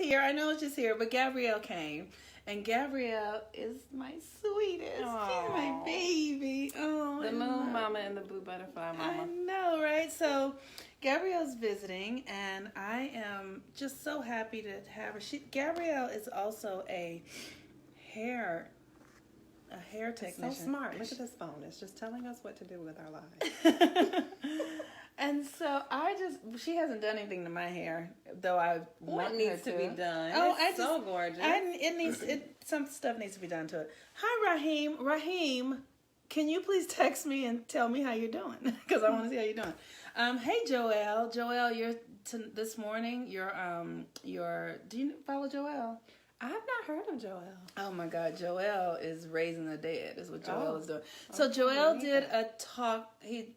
here. I know it's just here, but Gabrielle came. And Gabrielle is my sweetest. Aww. She's my baby. Oh, the moon mama and the blue butterfly mama. I know, right? So Gabrielle's visiting, and I am just so happy to have her. Gabrielle is also a hair technician. So smart. Look at this phone. It's just telling us what to do with our lives. And so she hasn't done anything to my hair, though I want what needs her to be done? Oh, it's so gorgeous. Some stuff needs to be done to it. Hi, Raheem. Raheem, can you please text me and tell me how you're doing? Because I want to see how you're doing. Hey, Joelle. Joelle, this morning. Do you follow Joelle? I've not heard of Joelle. Oh my God, Joelle is raising the dead. Is what Joelle is doing. So Joelle did a talk.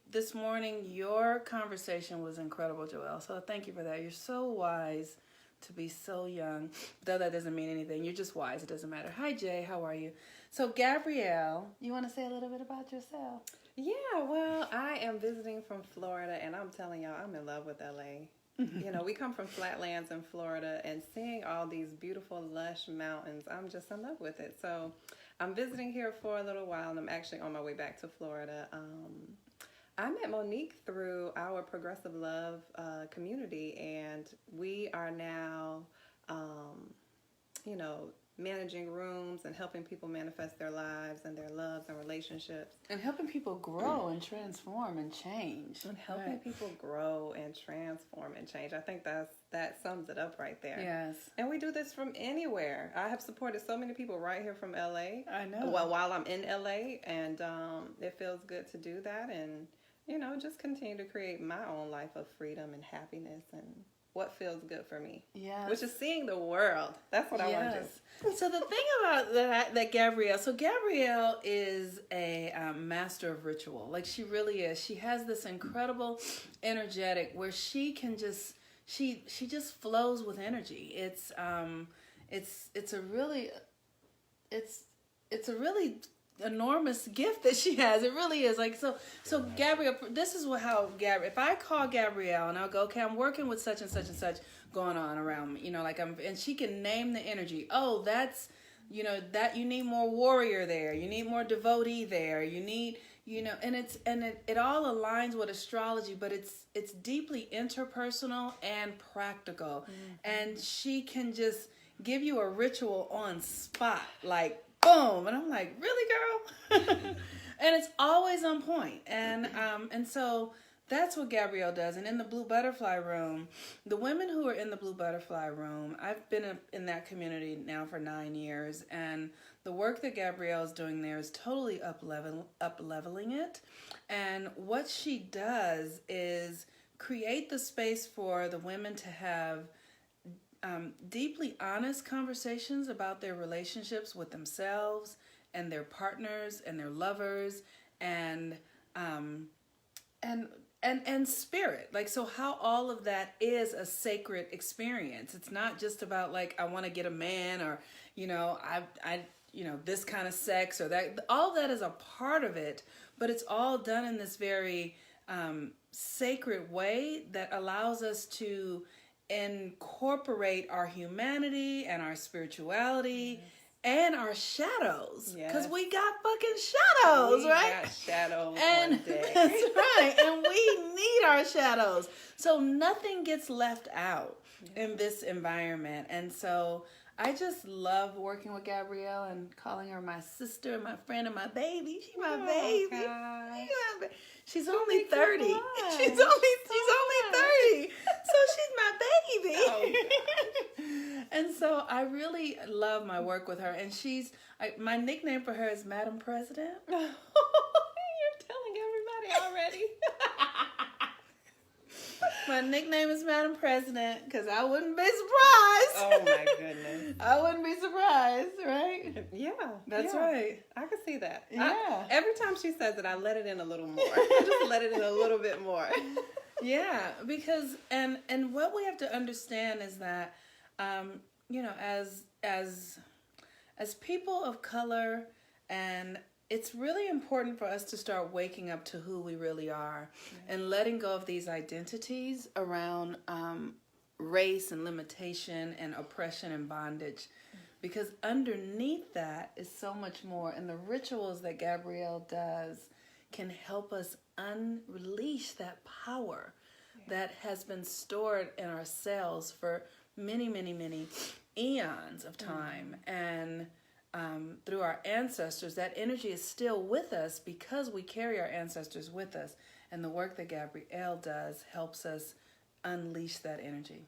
This morning. Your conversation was incredible, Joelle. So thank you for that. You're so wise to be so young. Though that doesn't mean anything. You're just wise. It doesn't matter. Hi Jay, how are you? So Gabrielle, you want to say a little bit about yourself? Yeah, well, I am visiting from Florida, and I'm telling y'all, I'm in love with LA. You know, we come from flatlands in Florida, and seeing all these beautiful, lush mountains, I'm just in love with it. So I'm visiting here for a little while, and I'm actually on my way back to Florida. I met Monique through our Progressive Love community, and we are now, managing rooms and helping people manifest their lives and their loves and relationships. And helping people grow and transform and change. And helping people grow and transform and change. I think that sums it up right there. Yes. And we do this from anywhere. I have supported so many people right here from LA. I know. Well, while I'm in LA, and it feels good to do that, and just continue to create my own life of freedom and happiness and what feels good for me. Yeah. Which is seeing the world. That's what I want to do. So the thing about that Gabrielle is a master of ritual. Like, she really is. She has this incredible energetic where she can just, she just flows with energy. It's a really enormous gift that she has. It really is. Like, so Gabrielle, this is how Gabrielle, if I call Gabrielle and I'll go, okay, I'm working with such and such and such going on around me, and she can name the energy. Oh, that's, that you need more warrior there. You need more devotee there. You need, and it all aligns with astrology, but it's deeply interpersonal and practical. Mm-hmm. And she can just give you a ritual on spot, like, boom, and I'm like, really, girl? And it's always on point. And so that's what Gabrielle does. And in the Blue Butterfly Room, the women who are in the Blue Butterfly Room, I've been in that community now for 9 years, and the work that Gabrielle is doing there is totally up-leveling it. And what she does is create the space for the women to have deeply honest conversations about their relationships with themselves and their partners and their lovers and spirit. Like, so how all of that is a sacred experience. It's not just about, like, I want to get a man, or I this kind of sex or that. All that is a part of it, but it's all done in this very sacred way that allows us to incorporate our humanity and our spirituality and our shadows, because we got fucking shadows, right? We got shadows and one day. That's right, and we need our shadows, so nothing gets left out in this environment. And so I just love working with Gabrielle and calling her my sister and my friend and my baby. She's my baby. She's only 30. She's only 30. So she's my baby. Oh, and so I really love my work with her. And my nickname for her is Madam President. You're telling everybody already. My nickname is Madam President because I wouldn't be surprised. Oh my goodness. I wouldn't be surprised, right? Yeah. That's right. I can see that. Yeah. Every time she says it, I let it in a little more. I just let it in a little bit more. Yeah, because and what we have to understand is that as people of color, and it's really important for us to start waking up to who we really are, and letting go of these identities around race and limitation and oppression and bondage. Because underneath that is so much more. And the rituals that Gabrielle does can help us unleash that power that has been stored in our cells for many, many, many eons of time. And through our ancestors, that energy is still with us because we carry our ancestors with us. And the work that Gabrielle does helps us unleash that energy.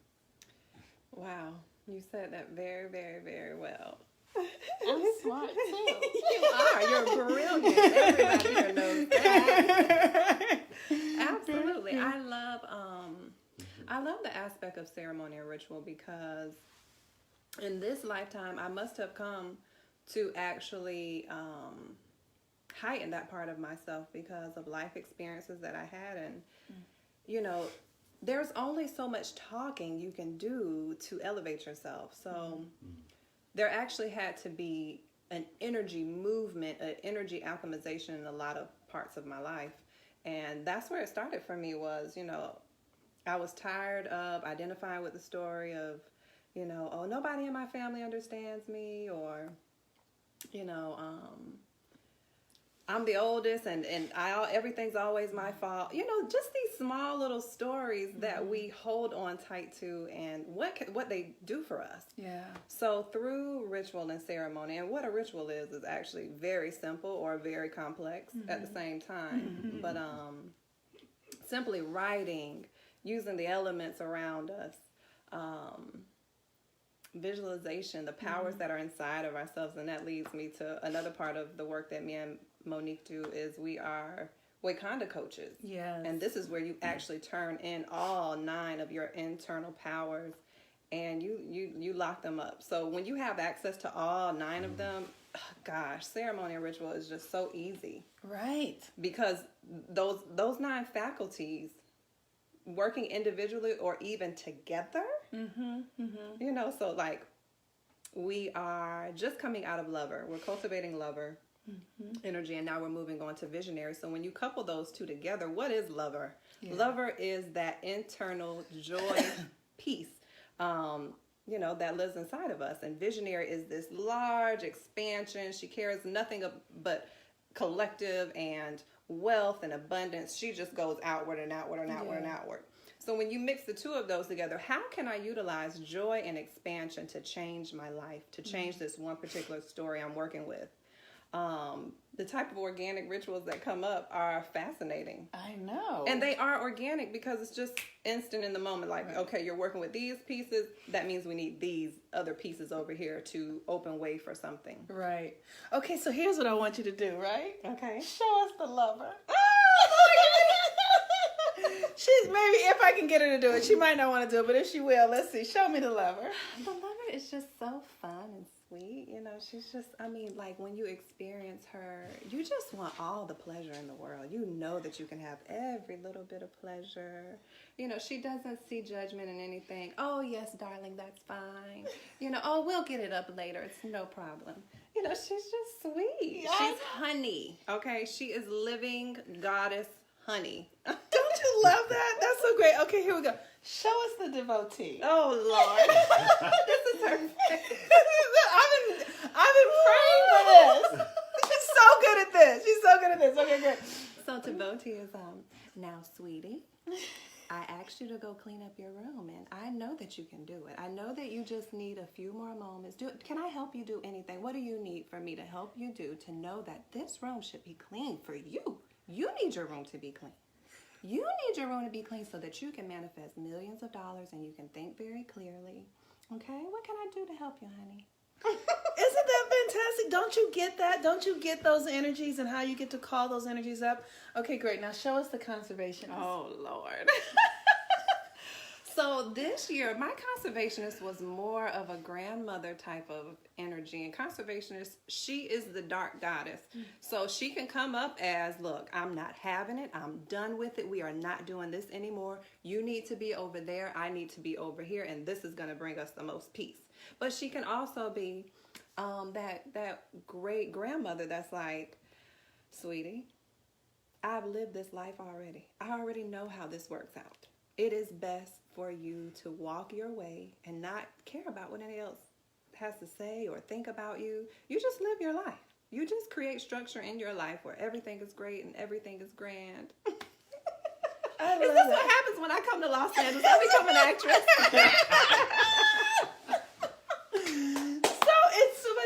Wow. You said that very, very, very well. I'm smart too. You are. You're brilliant. Everybody here knows that. Absolutely. I love the aspect of ceremony and ritual because in this lifetime, I must have come to actually heighten that part of myself because of life experiences that I had. And, you know, there's only so much talking you can do to elevate yourself. So there actually had to be an energy movement, an energy alchemization in a lot of parts of my life. And that's where it started for me was, you know, I was tired of identifying with the story of, you know, oh, nobody in my family understands me, or, you know, I'm the oldest and everything's always my fault. You know, just these small little stories that we hold on tight to and what they do for us. Yeah. So through ritual and ceremony, and what a ritual is actually very simple or very complex at the same time. But simply writing, using the elements around us, visualization, the powers that are inside of ourselves. And that leads me to another part of the work that me and Monique do is we are Wakanda coaches. Yes. And this is where you actually turn in all 9 of your internal powers and you lock them up. So when you have access to all 9 of them, gosh, ceremony and ritual is just so easy. Right. Because those 9 faculties working individually or even together, you know, so like we are just coming out of lover. We're cultivating lover energy, and now we're moving on to visionary. So when you couple those two together, what is lover? Yeah. Lover is that internal joy, peace, you know, that lives inside of us. And visionary is this large expansion. She cares nothing but collective and wealth and abundance. She just goes outward and outward and outward and outward. So when you mix the two of those together, how can I utilize joy and expansion to change my life, to change this one particular story I'm working with? The type of organic rituals that come up are fascinating. I know. And they are organic because it's just instant in the moment. Like, okay, you're working with these pieces. That means we need these other pieces over here to open way for something. Right. Okay, so here's what I want you to do, right? Okay. Show us the lover. She's maybe, if I can get her to do it, she might not want to do it, but if she will, let's see. Show me the lover. The lover is just so fun and sweet. You know, she's just, I mean, like when you experience her, you just want all the pleasure in the world. You know that you can have every little bit of pleasure. You know, she doesn't see judgment in anything. Oh, yes, darling, that's fine. You know, oh, we'll get it up later. It's no problem. You know, she's just sweet. Yeah. She's honey, okay? She is living goddess honey. Don't you love that? That's so great. Okay, here we go. Show us the devotee. Oh, Lord. This is her face. I've been praying for this. She's so good at this. She's so good at this. Okay, great. So devotee is, now, sweetie, I asked you to go clean up your room, and I know that you can do it. I know that you just need a few more moments. Can I help you do anything? What do you need for me to help you do to know that this room should be clean for you? You need your room to be clean. You need your room to be clean so that you can manifest millions of dollars and you can think very clearly. Okay? What can I do to help you, honey? Isn't that fantastic? Don't you get that? Don't you get those energies and how you get to call those energies up? Okay, great. Now show us the conservationist. Oh, Lord. So this year, my conservationist was more of a grandmother type of energy. And conservationist, she is the dark goddess. So she can come up as, look, I'm not having it. I'm done with it. We are not doing this anymore. You need to be over there. I need to be over here. And this is going to bring us the most peace. But she can also be that great grandmother that's like, sweetie, I've lived this life already. I already know how this works out. it is best for you to walk your way and not care about what anyone else has to say or think about you. You just live your life. You just create structure in your life where everything is great and everything is grand. Is this what happens when I come to Los Angeles? I become an actress.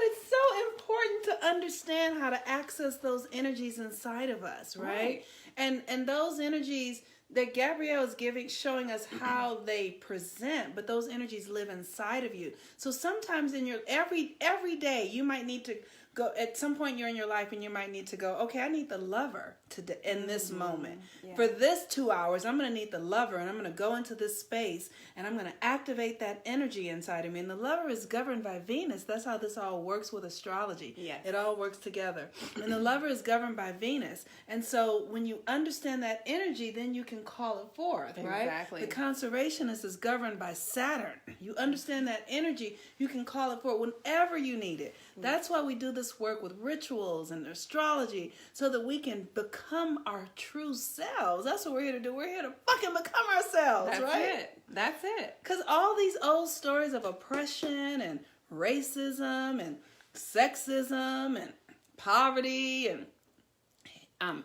It's so important to understand how to access those energies inside of us, right? And those energies that Gabrielle is showing us how they present, but those energies live inside of you. So sometimes in your every day, you might need to go, at some point you're in your life and you might need to go, okay, I need the lover in this moment. Yeah. For this 2 hours, I'm going to need the lover, and I'm going to go into this space and I'm going to activate that energy inside of me. And the lover is governed by Venus. That's how this all works with astrology. Yes. It all works together. And the lover is governed by Venus. And so when you understand that energy, then you can call it forth, right? Exactly. The Conservationist is governed by Saturn. You understand that energy, you can call it forth whenever you need it. That's why we do this work with rituals and astrology, so that we can become our true selves. That's what we're here to do. We're here to fucking become ourselves, right? That's it. Because all these old stories of oppression and racism and sexism and poverty and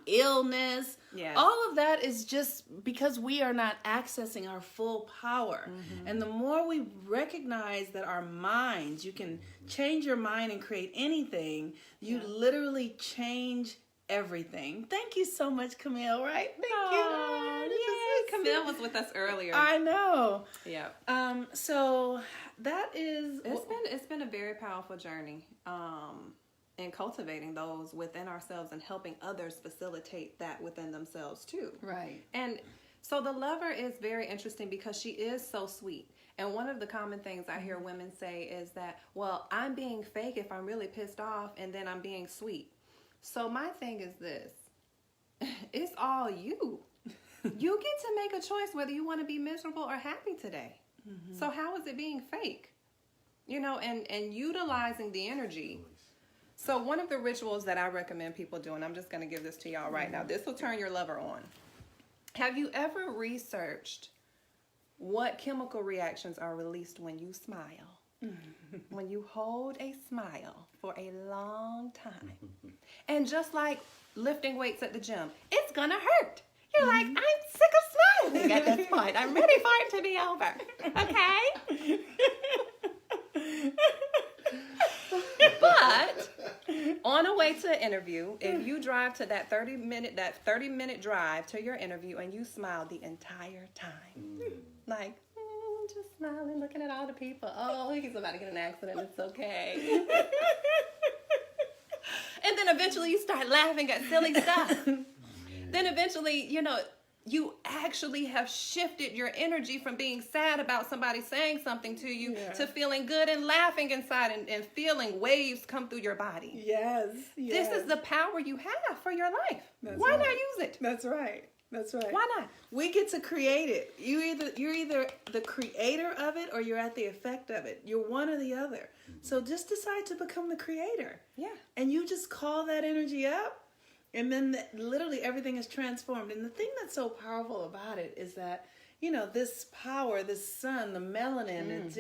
illness, all of that is just because we are not accessing our full power. And the more we recognize that our minds, you can change your mind and create anything, you literally change everything. Thank you so much, Camille, right? Thank you. Camille was with us earlier. I know. Yeah. So that is... It's been a very powerful journey. And cultivating those within ourselves and helping others facilitate that within themselves too. Right. And so the lover is very interesting because she is so sweet. And one of the common things I hear women say is that, well, I'm being fake if I'm really pissed off, and then I'm being sweet. So my thing is this. It's all you. You get to make a choice whether you want to be miserable or happy today. So how is it being fake? You know, and utilizing the energy. So one of the rituals that I recommend people do, and I'm just going to give this to y'all right now. This will turn your lover on. Have you ever researched what chemical reactions are released when you smile? When you hold a smile for a long time. And just like lifting weights at the gym, it's going to hurt. You're like, I'm sick of smiling at this point. I'm ready for it to be over. Okay? But on a way to an interview, if you drive to that 30-minute drive to your interview and you smile the entire time, like just smiling, looking at all the people. Oh, he's about to get an accident. It's okay. And then eventually you start laughing at silly stuff. Then eventually, you know, you actually have shifted your energy from being sad about somebody saying something to you to feeling good and laughing inside and feeling waves come through your body. Yes. This is the power you have for your life. Why not use it? That's right. Why not? We get to create it. You're either the creator of it or you're at the effect of it. You're one or the other. So just decide to become the creator. Yeah. And you just call that energy up. And then literally everything is transformed. And the thing that's so powerful about it is that, you know, this power, this sun, the melanin,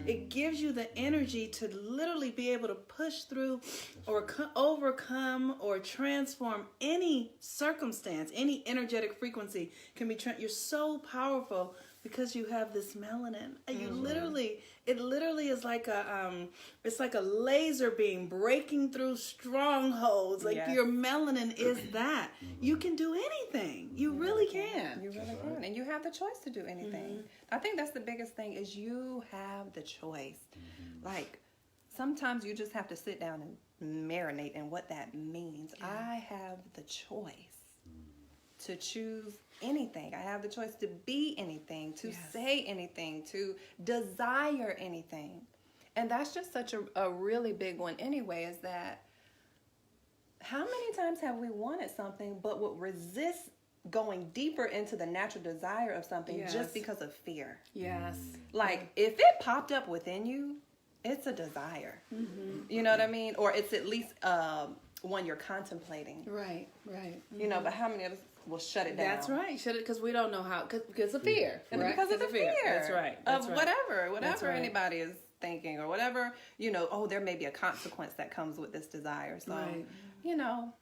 it gives you the energy to literally be able to push through or overcome or transform any circumstance, any energetic frequency can be, you're so powerful because you have this melanin. And you it literally is like it's like a laser beam breaking through strongholds. Like your melanin is that. You can do anything. You really can. You really can. And you have the choice to do anything. I think that's the biggest thing is you have the choice. Like sometimes you just have to sit down and marinate in what that means. Yeah. I have the choice to choose anything. I have the choice to be anything, to say anything, to desire anything. And that's just such a really big one anyway, is that how many times have we wanted something but would resist going deeper into the natural desire of something just because of fear? Yes. Like if it popped up within you, it's a desire. You know what I mean? Or it's at least one you're contemplating. Right. You know, but how many of us will shut it down. That's right. Shut it, because we don't know how, because of fear. And right? because of the fear. That's right. That's of right. whatever That's right. anybody is thinking or whatever, you know, oh, there may be a consequence that comes with this desire. So, Right. you know,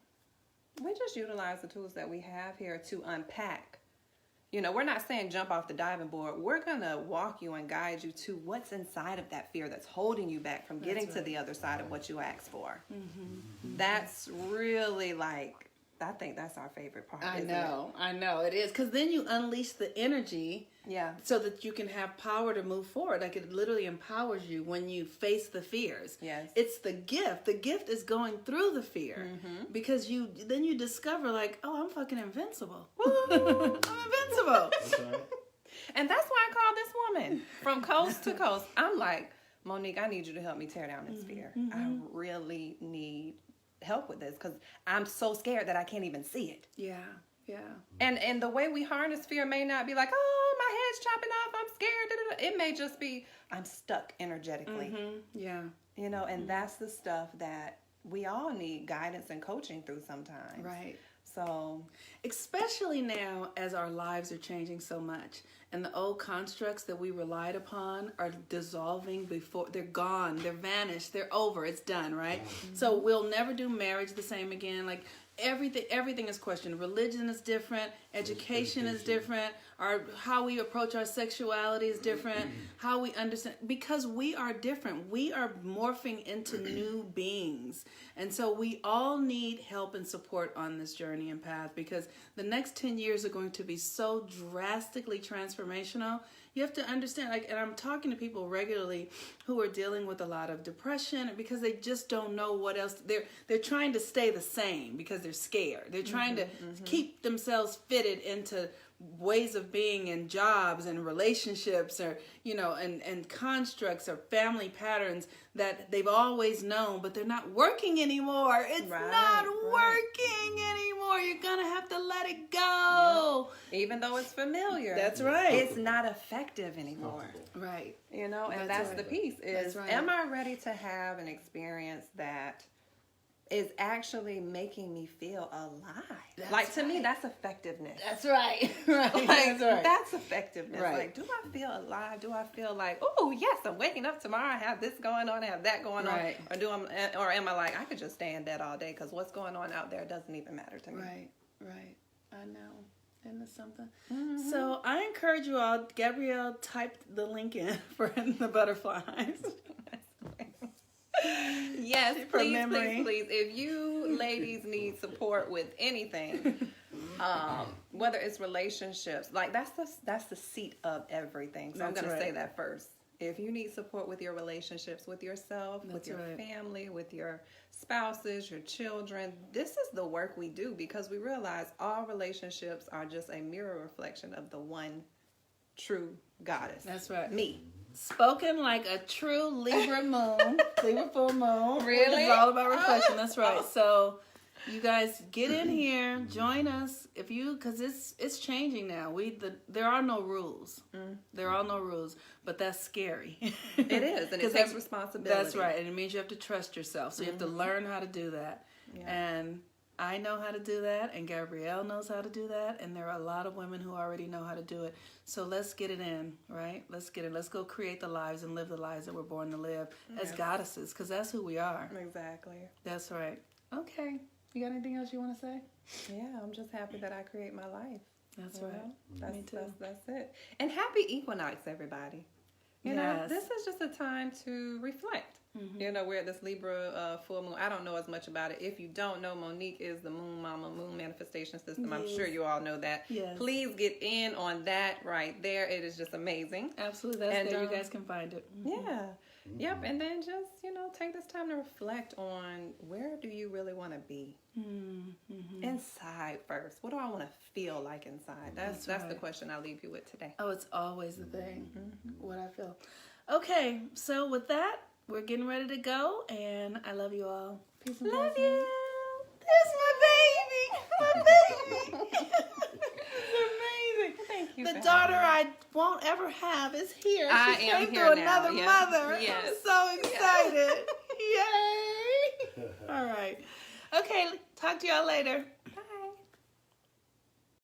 we just utilize the tools that we have here to unpack. You know, we're not saying jump off the diving board. We're going to walk you and guide you to what's inside of that fear that's holding you back from getting to the other side of what you asked for. Mm-hmm. That's really like, I think that's our favorite part. I know it is, because then you unleash the energy, so that you can have power to move forward. Like, it literally empowers you when you face the fears. Yes, it's the gift. The gift is going through the fear, because then you discover, like, oh, I'm fucking invincible. I'm invincible. That's right. And that's why I call this woman from coast to coast. I'm like, Monique, I need you to help me tear down this fear. I really need help with this, because I'm so scared that I can't even see it. Yeah. And the way we harness fear may not be like, oh, my head's chopping off, I'm scared. It may just be, I'm stuck energetically. Yeah. You know, and that's the stuff that we all need guidance and coaching through sometimes. Right. So, especially now as our lives are changing so much, and the old constructs that we relied upon are dissolving before they're gone, they're vanished, they're over, it's done, right? So we'll never do marriage the same again. Like, everything is questioned. Religion is different, education is different, how we approach our sexuality is different, how we understand, because we are different. We are morphing into new beings. And so we all need help and support on this journey and path, because the next 10 years are going to be so drastically transformational. You have to understand, like, and I'm talking to people regularly who are dealing with a lot of depression because they just don't know what else. They're trying to stay the same because they're scared. They're trying to keep themselves fitted into ways of being and jobs and relationships, or, you know, and constructs or family patterns that they've always known, but they're not working anymore. It's not working anymore. You're gonna have to let it go. Yeah. Even though it's familiar. That's right. It's not effective anymore. Right. You know, and that's the piece is, am I ready to have an experience that is actually making me feel alive? To me, that's effectiveness. That's right. That's effectiveness. Right. Like, do I feel alive? Do I feel like, oh yes, I'm waking up tomorrow, I have this going on, I have that going on, or am I like, I could just stay in bed all day because what's going on out there doesn't even matter to me. Right. I know. Isn't this something? So I encourage you all. Gabrielle typed the link in for the butterflies. Yes, please. If you ladies need support with anything, whether it's relationships, like that's the seat of everything. So I'm going to say that first. If you need support with your relationships, with yourself, with your family, with your spouses, your children, this is the work we do, because we realize all relationships are just a mirror reflection of the one true goddess. That's right. Me. Spoken like a true Libra moon, Libra full moon. Really? It's all about reflection. That's right. So you guys get in here, join us because it's changing now. There are no rules. There are no rules, but that's scary. It is, and it takes responsibility. That's right, and it means you have to trust yourself. So you have to learn how to do that. Yeah. And I know how to do that, and Gabrielle knows how to do that, and there are a lot of women who already know how to do it. So let's get it in, right? Let's get it. Let's go create the lives and live the lives that we're born to live as goddesses, because that's who we are. Exactly. That's right. Okay. You got anything else you want to say? Yeah, I'm just happy that I create my life. That's right. Me too. That's it. And happy equinox, everybody. You know, this is just a time to reflect. You know, we're at this Libra full moon. I don't know as much about it. If you don't know, Monique is the Moon Mama, Moon Manifestation System. Yes. I'm sure you all know that. Yes. Please get in on that right there. It is just amazing. Absolutely. That's there. You guys can find it. Yeah. Yep. And then just, take this time to reflect on, where do you really want to be? Inside first. What do I want to feel like inside? That's the question I'll leave you with today. Oh, it's always the thing. What I feel. Okay. So with that, we're getting ready to go, and I love you all. Peace and love you. There's my baby. It's amazing. Thank you. The daughter I won't ever have is here. I she am came here to now. another mother. Yes. I'm so excited. Yay. All right. Okay. Talk to y'all later. Bye.